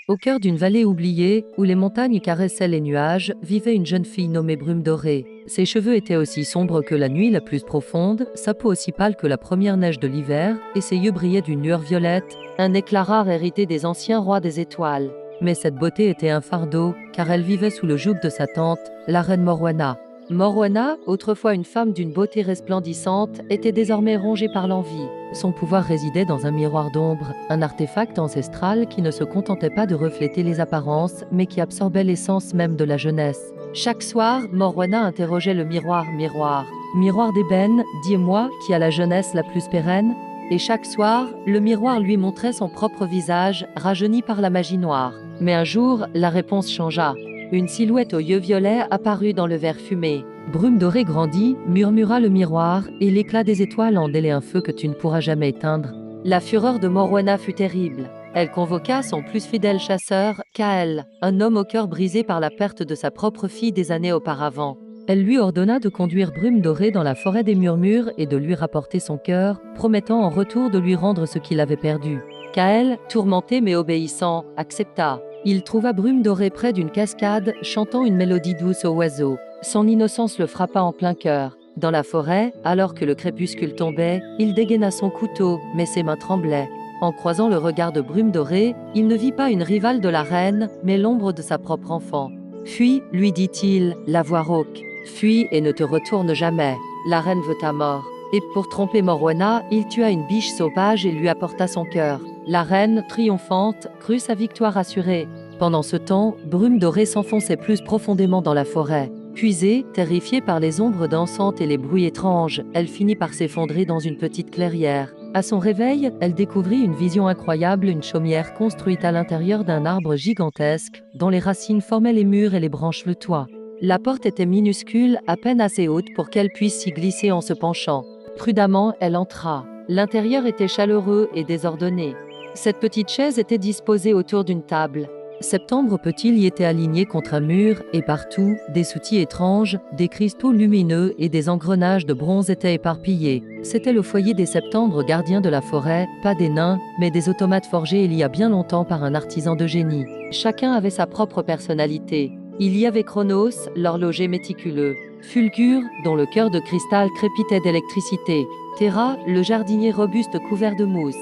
Au cœur d'une vallée oubliée, où les montagnes caressaient les nuages, vivait une jeune fille nommée Brume Dorée. Ses cheveux étaient aussi sombres que la nuit la plus profonde, sa peau aussi pâle que la première neige de l'hiver, et ses yeux brillaient d'une lueur violette, un éclat rare hérité des anciens rois des étoiles. Mais cette beauté était un fardeau, car elle vivait sous le joug de sa tante, la reine Morwana. Morwana, autrefois une femme d'une beauté resplendissante, était désormais rongée par l'envie. Son pouvoir résidait dans un miroir d'ombre, un artefact ancestral qui ne se contentait pas de refléter les apparences, mais qui absorbait l'essence même de la jeunesse. Chaque soir, Morwana interrogeait le miroir, miroir. Miroir d'ébène, dis-moi, qui a la jeunesse la plus pérenne? Et chaque soir, le miroir lui montrait son propre visage, rajeuni par la magie noire. Mais un jour, la réponse changea. Une silhouette aux yeux violets apparut dans le verre fumé. Brume dorée grandit, murmura le miroir, et l'éclat des étoiles en délai un feu que tu ne pourras jamais éteindre. La fureur de Morwana fut terrible. Elle convoqua son plus fidèle chasseur, Kael, un homme au cœur brisé par la perte de sa propre fille des années auparavant. Elle lui ordonna de conduire Brume dorée dans la forêt des murmures et de lui rapporter son cœur, promettant en retour de lui rendre ce qu'il avait perdu. Kael, tourmenté mais obéissant, accepta. Il trouva Brume dorée près d'une cascade, chantant une mélodie douce aux oiseaux. Son innocence le frappa en plein cœur. Dans la forêt, alors que le crépuscule tombait, il dégaina son couteau, mais ses mains tremblaient. En croisant le regard de Brume dorée, il ne vit pas une rivale de la reine, mais l'ombre de sa propre enfant. « Fuis, lui dit-il, la voix rauque. Fuis et ne te retourne jamais. La reine veut ta mort. » Et pour tromper Morwana, il tua une biche sauvage et lui apporta son cœur. La reine, triomphante, crut sa victoire assurée. Pendant ce temps, Brume dorée s'enfonçait plus profondément dans la forêt. Puisée, terrifiée par les ombres dansantes et les bruits étranges, elle finit par s'effondrer dans une petite clairière. À son réveil, elle découvrit une vision incroyable, une chaumière construite à l'intérieur d'un arbre gigantesque, dont les racines formaient les murs et les branches le toit. La porte était minuscule, à peine assez haute pour qu'elle puisse s'y glisser en se penchant. Prudemment, elle entra. L'intérieur était chaleureux et désordonné. Cette petite chaise était disposée autour d'une table. Septembre petit y était aligné contre un mur, et partout, des outils étranges, des cristaux lumineux et des engrenages de bronze étaient éparpillés. C'était le foyer des Septembres gardiens de la forêt, pas des nains, mais des automates forgés il y a bien longtemps par un artisan de génie. Chacun avait sa propre personnalité. Il y avait Chronos, l'horloger méticuleux. Fulgur, dont le cœur de cristal crépitait d'électricité. Terra, le jardinier robuste couvert de mousse.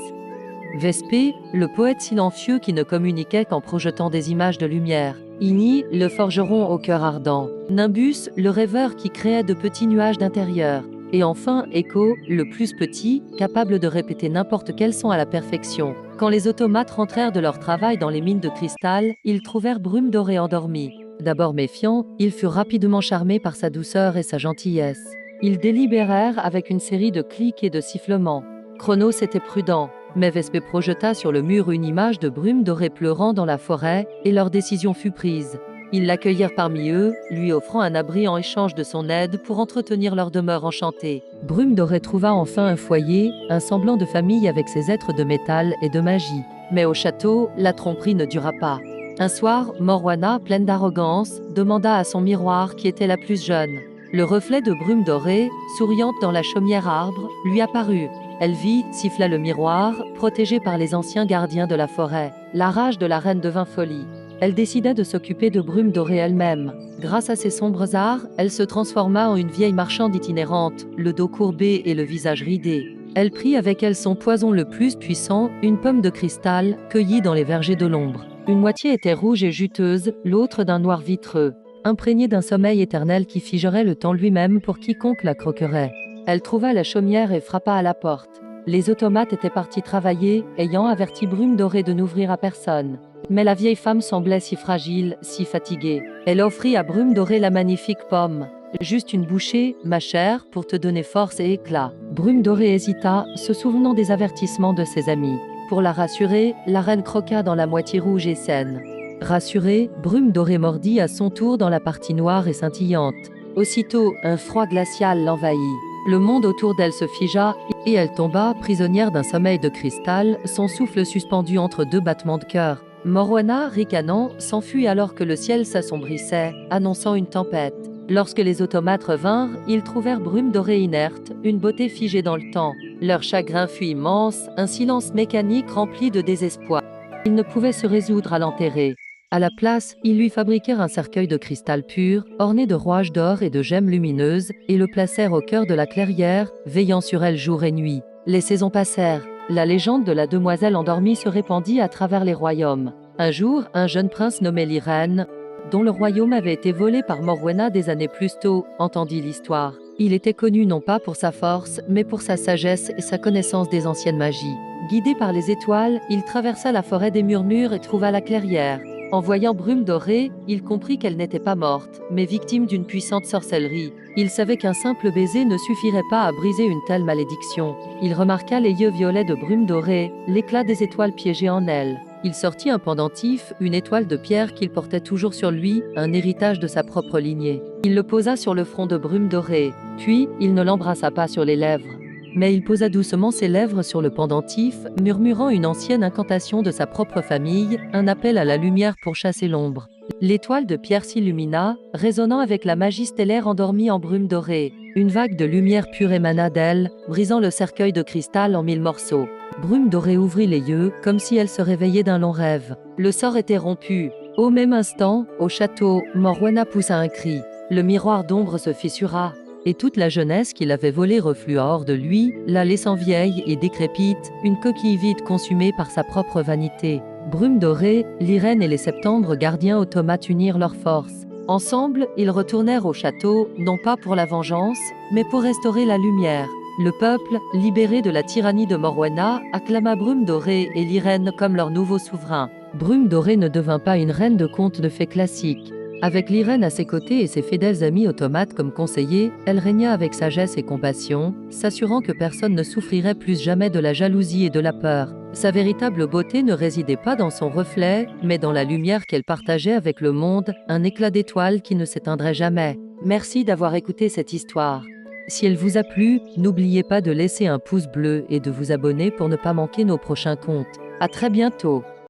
Vespé, le poète silencieux qui ne communiquait qu'en projetant des images de lumière. Igni, le forgeron au cœur ardent. Nimbus, le rêveur qui créait de petits nuages d'intérieur. Et enfin, Echo, le plus petit, capable de répéter n'importe quel son à la perfection. Quand les automates rentrèrent de leur travail dans les mines de cristal, ils trouvèrent Brume dorée endormie. D'abord méfiants, ils furent rapidement charmés par sa douceur et sa gentillesse. Ils délibérèrent avec une série de clics et de sifflements. Chronos était prudent, mais Vespé projeta sur le mur une image de Brume dorée pleurant dans la forêt, et leur décision fut prise. Ils l'accueillirent parmi eux, lui offrant un abri en échange de son aide pour entretenir leur demeure enchantée. Brume dorée trouva enfin un foyer, un semblant de famille avec ses êtres de métal et de magie. Mais au château, la tromperie ne dura pas. Un soir, Morwana, pleine d'arrogance, demanda à son miroir qui était la plus jeune. Le reflet de Brume dorée, souriante dans la chaumière arbre, lui apparut. Elle vit, siffla le miroir, protégé par les anciens gardiens de la forêt. La rage de la reine devint folie. Elle décida de s'occuper de Brume dorée elle-même. Grâce à ses sombres arts, elle se transforma en une vieille marchande itinérante, le dos courbé et le visage ridé. Elle prit avec elle son poison le plus puissant, une pomme de cristal, cueillie dans les vergers de l'ombre. Une moitié était rouge et juteuse, l'autre d'un noir vitreux, imprégnée d'un sommeil éternel qui figerait le temps lui-même pour quiconque la croquerait. Elle trouva la chaumière et frappa à la porte. Les automates étaient partis travailler, ayant averti Brume dorée de n'ouvrir à personne. Mais la vieille femme semblait si fragile, si fatiguée. Elle offrit à Brume dorée la magnifique pomme. « Juste une bouchée, ma chère, pour te donner force et éclat. » Brume dorée hésita, se souvenant des avertissements de ses amis. Pour la rassurer, la reine croqua dans la moitié rouge et saine. Rassurée, Brume dorée mordit à son tour dans la partie noire et scintillante. Aussitôt, un froid glacial l'envahit. Le monde autour d'elle se figea, et elle tomba, prisonnière d'un sommeil de cristal, son souffle suspendu entre deux battements de cœur. Morwana, ricanant, s'enfuit alors que le ciel s'assombrissait, annonçant une tempête. Lorsque les automates revinrent, ils trouvèrent Brume dorée inerte, une beauté figée dans le temps. Leur chagrin fut immense, un silence mécanique rempli de désespoir. Il ne pouvait se résoudre à l'enterrer. À la place, ils lui fabriquèrent un cercueil de cristal pur, orné de rouages d'or et de gemmes lumineuses, et le placèrent au cœur de la clairière, veillant sur elle jour et nuit. Les saisons passèrent. La légende de la demoiselle endormie se répandit à travers les royaumes. Un jour, un jeune prince nommé Liren, dont le royaume avait été volé par Morwenna des années plus tôt, entendit l'histoire. Il était connu non pas pour sa force, mais pour sa sagesse et sa connaissance des anciennes magies. Guidé par les étoiles, il traversa la forêt des murmures et trouva la clairière. En voyant Brume Dorée, il comprit qu'elle n'était pas morte, mais victime d'une puissante sorcellerie. Il savait qu'un simple baiser ne suffirait pas à briser une telle malédiction. Il remarqua les yeux violets de Brume Dorée, l'éclat des étoiles piégées en elle. Il sortit un pendentif, une étoile de pierre qu'il portait toujours sur lui, un héritage de sa propre lignée. Il le posa sur le front de Brume Dorée, puis il ne l'embrassa pas sur les lèvres. Mais il posa doucement ses lèvres sur le pendentif, murmurant une ancienne incantation de sa propre famille, un appel à la lumière pour chasser l'ombre. L'étoile de pierre s'illumina, résonnant avec la magie stellaire endormie en Brume Dorée. Une vague de lumière pure émana d'elle, brisant le cercueil de cristal en 1000 morceaux. Brume Dorée ouvrit les yeux, comme si elle se réveillait d'un long rêve. Le sort était rompu. Au même instant, au château, Morwenna poussa un cri. Le miroir d'ombre se fissura, et toute la jeunesse qu'il avait volée reflua hors de lui, la laissant vieille et décrépite, une coquille vide consumée par sa propre vanité. Brume Dorée, Liren et les Septembres gardiens automates unirent leurs forces. Ensemble, ils retournèrent au château, non pas pour la vengeance, mais pour restaurer la lumière. Le peuple, libéré de la tyrannie de Morwenna, acclama Brume Dorée et Liren comme leur nouveau souverain. Brume Dorée ne devint pas une reine de contes de fées classiques. Avec Liren à ses côtés et ses fidèles amis automates comme conseillers, elle régna avec sagesse et compassion, s'assurant que personne ne souffrirait plus jamais de la jalousie et de la peur. Sa véritable beauté ne résidait pas dans son reflet, mais dans la lumière qu'elle partageait avec le monde, un éclat d'étoile qui ne s'éteindrait jamais. Merci d'avoir écouté cette histoire. Si elle vous a plu, n'oubliez pas de laisser un pouce bleu et de vous abonner pour ne pas manquer nos prochains contes. À très bientôt.